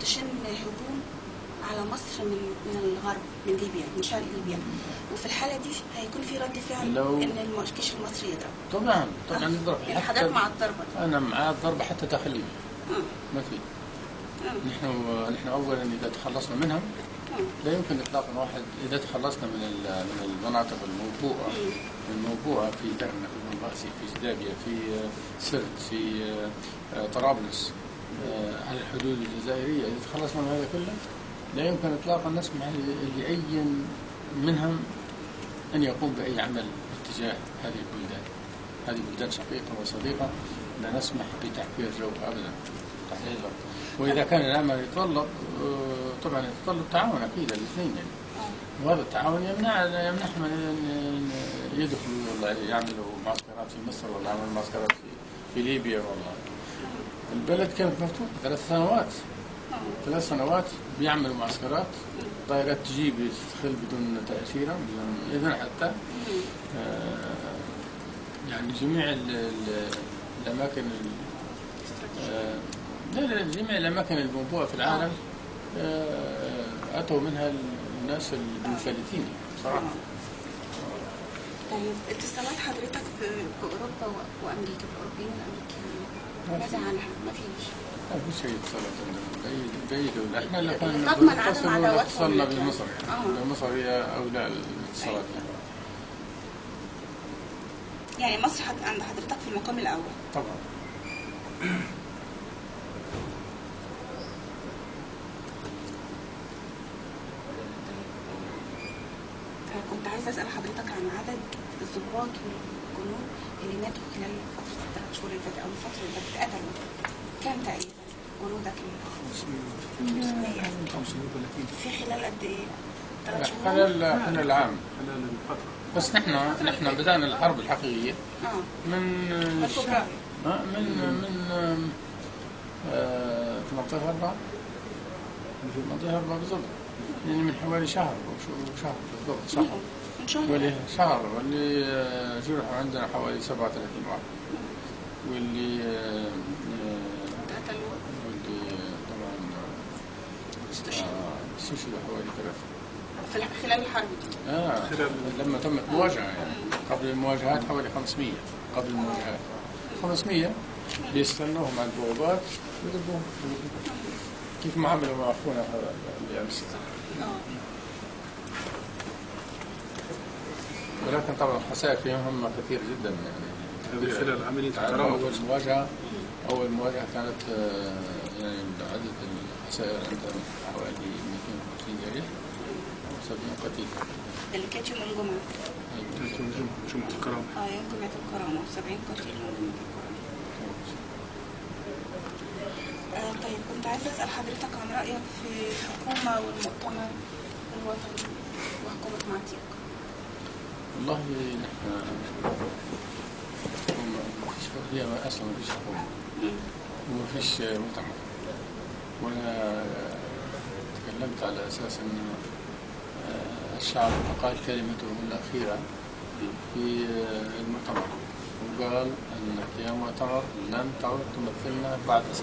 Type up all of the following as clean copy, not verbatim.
تشن هجوم على مصر من الغرب، من ليبيا، من شرق ليبيا، وفي الحاله دي هيكون في رد فعل ان الجيش المصري يضرب. طبعا يضرب. يعني حضرتك مع الضربه؟ انا مع الضربه حتى داخل ليبيا. ما في. نحن اولا اذا تخلصنا منهم لا يمكن اطلاقا واحد، اذا تخلصنا من المناطق الموبوءه في درنا، في بنغازي، في جدابيا، في سرت، في طرابلس، على الحدود الجزائريه، اذا تخلصنا من هذا كله لا يمكن اطلاقا نسمح لاي منهم ان يقوم باي عمل باتجاه هذه البلدان. هذه بلدان شقيقه وصديقه، لا نسمح بتحفير جو ابدا تحت اي ظرف. واذا كان العمل يتطلب طبعا يتطلب تعاون اكيد الاثنين يعني. وهذا التعاون يمنحهم ان يدخلوا يعملوا معسكرات في مصر، ولا يعملوا معسكرات في ليبيا. والله البلد كانت مفتوحه 3 سنوات بيعملوا معسكرات، طائرات تجي بتدخل بدون تأشيرة، بدون إذن حتى. يعني جميع الأماكن جميع الأماكن الموبوءة في العالم أتوا منها الناس المنفلتين صراحة. طيب اتصالات حضرتك بأوروبا وأمريكا، بالأوروبيين والأمريكيين ماذا عنها؟ ما فيش. ما في شيء اتصالات عندنا بأي دولة. احنا اللي كنا اتصلنا بمصر يعني. مصر هي أولى الاتصالات يعني مصر عند حضرتك في المقام الأول. طبعا. كنت عايزة أسأل حضرتك عن عدد الضباط والجنود اللي ماتوا خلال فترة ال3 شهور اللي فاتت أو الفترة اللي فاتت، اتقتلوا. كام تقريبا جنودك؟ 530 في خلال قد إيه؟ 3 شهور؟ خلال العام. خلال الفترة. بس نحن بدأنا الحرب الحقيقية من فبراير. من 18/4 بالضبط، يعني من حوالي شهر بالضبط. شهر. واللي جرحوا عندنا حوالي 37 واحد، واللي طبعا استشهدوا حوالي 3 في خلال الحرب دي. لما تمت مواجهة يعني. قبل المواجهات حوالي 500. قبل المواجهات 500 بيستنوهم على البوابات ويضربوهم كيف ما عملوا مع أخونا هذا اللي أمس. ولكن طبعا الخسائر فيهم هم كثير جدا يعني. خلال عملية أول مواجهة كانت يعني عدد الخسائر عندنا حوالي 250 جريح و70 قتيل. اللي كانت يوم الجمعة. جمعة الكرامة. يوم جمعة الكرامة، 70 قتيل يوم جمعة الكرامة. طيب كنت عايزة أسأل حضرتك عن رأيك في الحكومة والمؤتمر الوطني وحكومة معتيق. والله نحن هي أصلا ما فيش حكومة وما فيش مؤتمر، وأنا تكلمت على أساس أن الشعب قال كلمته الأخيرة في المؤتمر، وقال أنك يا مؤتمر لن تعد تمثلنا بعد 7/2/2014.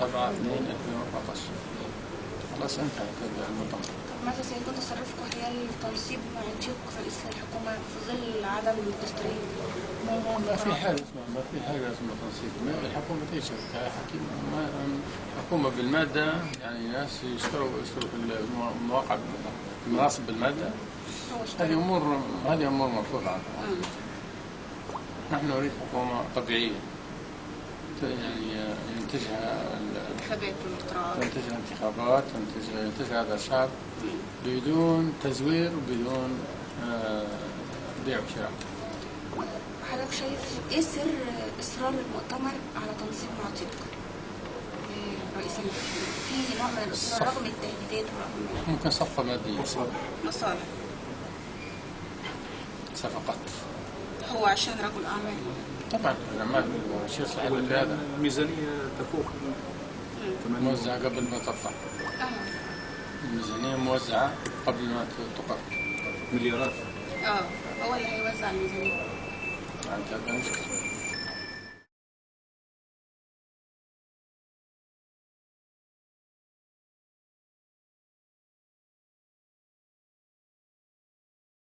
خلاص انتهى المؤتمر. ماذا سيكون تصرفكم حيال تنصيب معتيق رئيس الحكومة في ظل عدم الدستورية؟ ما في حاجة اسمها تنصيب. الحكومة تشتغل حكومة بالمادة، يعني ناس يشتروا في المواقع المناصب بالمادة. هذه أمور مرفوضة عنها. نحن نريد حكومة طبيعية يعني ينتجها انتخابات، ينتجها هذا الشعب بدون تزوير وبدون بيع وشراء. حضرتك شايف ايه سر اصرار المؤتمر على تنصيب معتيق رئيس الحكومة؟ في نوع من الاصرار رغم التهديدات ورغم ممكن صفقة مادية، مصالح، صفقات. هو عشان رجل اعمال طبعا الأعمال شيء صحيح. هذا الميزانية تفوق موزعة قبل ما تطلع. الميزانية موزعة قبل ما تقر. مليارات. هو اللي هيوزع الميزانية. هذا مشكلة.